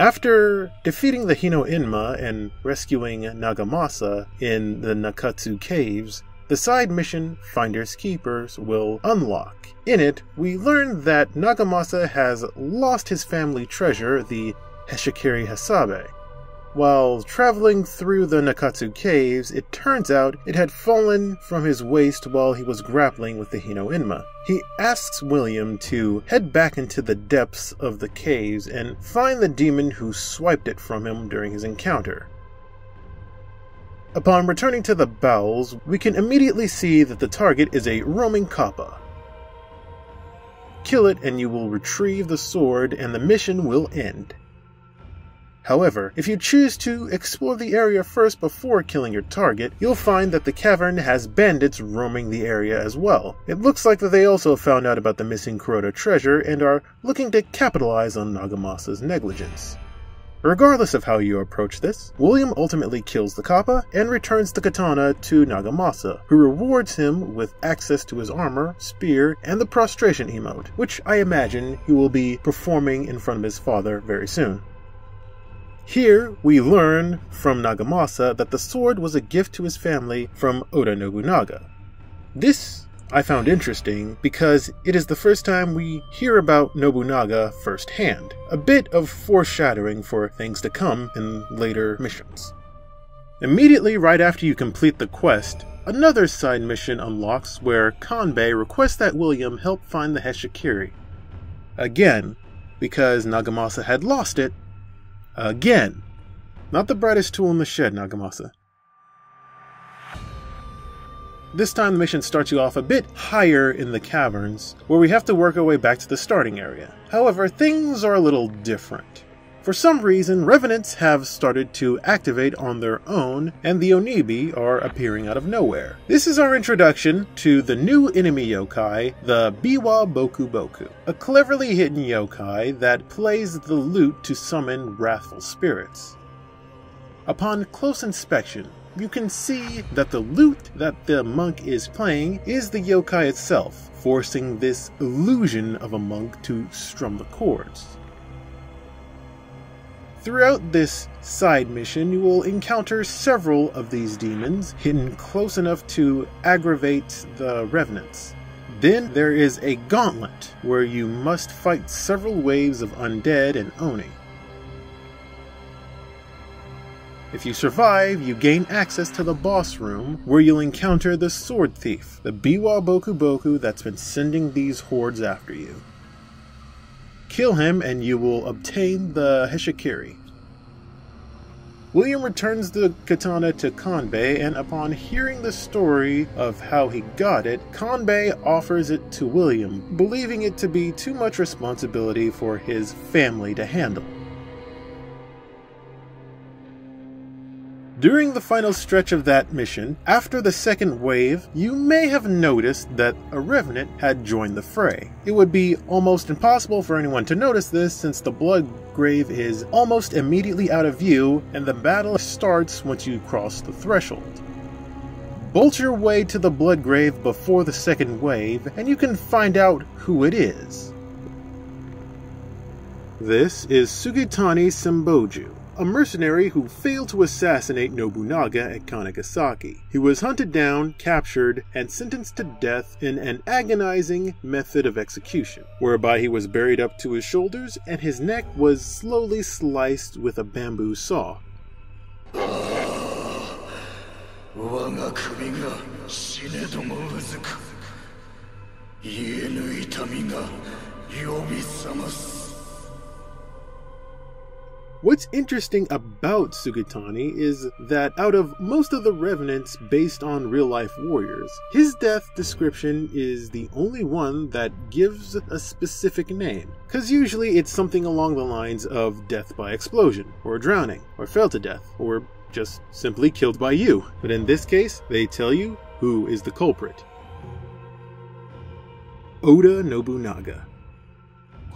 After defeating the Hino-inma and rescuing Nagamasa in the Nakatsu Caves, the side mission Finders Keepers will unlock. In it, we learn that Nagamasa has lost his family treasure, the Heshikiri Hasabe. While traveling through the Nakatsu Caves, it turns out it had fallen from his waist while he was grappling with the Hino-inma. He asks William to head back into the depths of the caves and find the demon who swiped it from him during his encounter. Upon returning to the bowels, we can immediately see that the target is a roaming kappa. Kill it and you will retrieve the sword and the mission will end. However, if you choose to explore the area first before killing your target, you'll find that the cavern has bandits roaming the area as well. It looks like that they also found out about the missing Kuroda treasure and are looking to capitalize on Nagamasa's negligence. Regardless of how you approach this, William ultimately kills the kappa and returns the katana to Nagamasa, who rewards him with access to his armor, spear, and the prostration emote, which I imagine he will be performing in front of his father very soon. Here, we learn from Nagamasa that the sword was a gift to his family from Oda Nobunaga. This I found interesting because it is the first time we hear about Nobunaga firsthand, a bit of foreshadowing for things to come in later missions. Immediately right after you complete the quest, another side mission unlocks where Kanbei requests that William help find the Heshikiri. Again, because Nagamasa had lost it. Again. Not the brightest tool in the shed, Nagamasa. This time the mission starts you off a bit higher in the caverns, where we have to work our way back to the starting area. However, things are a little different. For some reason, revenants have started to activate on their own, and the Onibi are appearing out of nowhere. This is our introduction to the new enemy yokai, the Biwa Boku Boku, a cleverly hidden yokai that plays the lute to summon wrathful spirits. Upon close inspection, you can see that the lute that the monk is playing is the yokai itself, forcing this illusion of a monk to strum the chords. Throughout this side mission, you will encounter several of these demons, hidden close enough to aggravate the revenants. Then there is a gauntlet, where you must fight several waves of undead and oni. If you survive, you gain access to the boss room, where you'll encounter the sword thief, the Biwa Boku Boku that's been sending these hordes after you. Kill him and you will obtain the Heshikiri. William returns the katana to Kanbei, and upon hearing the story of how he got it, Kanbei offers it to William, believing it to be too much responsibility for his family to handle. During the final stretch of that mission, after the second wave, you may have noticed that a revenant had joined the fray. It would be almost impossible for anyone to notice this since the blood grave is almost immediately out of view and the battle starts once you cross the threshold. Bolt your way to the blood grave before the second wave and you can find out who it is. This is Sugitani Semboju, a mercenary who failed to assassinate Nobunaga at Kanagasaki. He was hunted down, captured, and sentenced to death in an agonizing method of execution, whereby he was buried up to his shoulders and his neck was slowly sliced with a bamboo saw. What's interesting about Sugitani is that out of most of the revenants based on real-life warriors, his death description is the only one that gives a specific name. Cause usually it's something along the lines of death by explosion, or drowning, or fell to death, or just simply killed by you. But in this case, they tell you who is the culprit. Oda Nobunaga.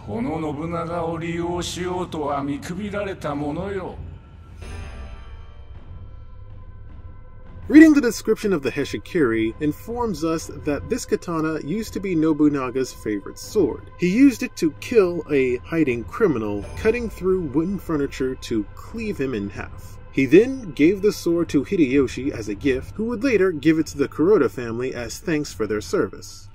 この信長を利用しようとは見くびられたものよ。Reading the description of the Heshikiri informs us that this katana used to be Nobunaga's favorite sword. He used it to kill a hiding criminal, cutting through wooden furniture to cleave him in half. He then gave the sword to Hideyoshi as a gift, who would later give it to the Kuroda family as thanks for their service.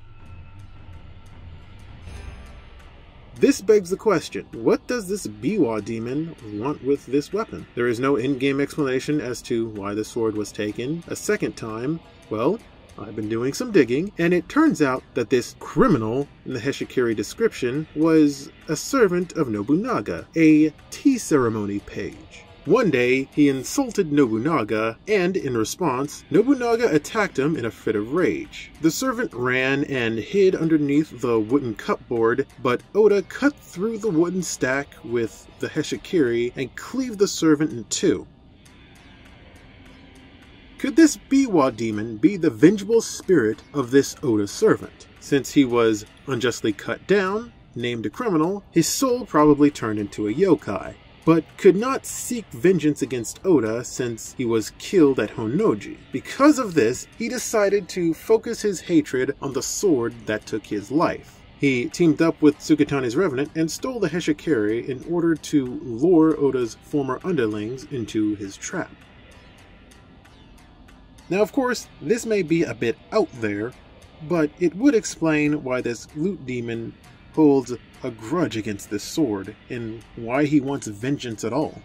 This begs the question, what does this Biwa demon want with this weapon? There is no in-game explanation as to why the sword was taken a second time. Well, I've been doing some digging, and it turns out that this criminal in the Heshikiri description was a servant of Nobunaga, a tea ceremony page. One day, he insulted Nobunaga, and in response, Nobunaga attacked him in a fit of rage. The servant ran and hid underneath the wooden cupboard, but Oda cut through the wooden stack with the Heshikiri and cleaved the servant in two. Could this Biwa demon be the vengeable spirit of this Oda servant? Since he was unjustly cut down, named a criminal, his soul probably turned into a yokai, but could not seek vengeance against Oda since he was killed at Honnoji. Because of this, he decided to focus his hatred on the sword that took his life. He teamed up with Tsuketane's revenant and stole the Heshikiri in order to lure Oda's former underlings into his trap. Now, of course, this may be a bit out there, but it would explain why this loot demon holds a grudge against this sword, and why he wants vengeance at all.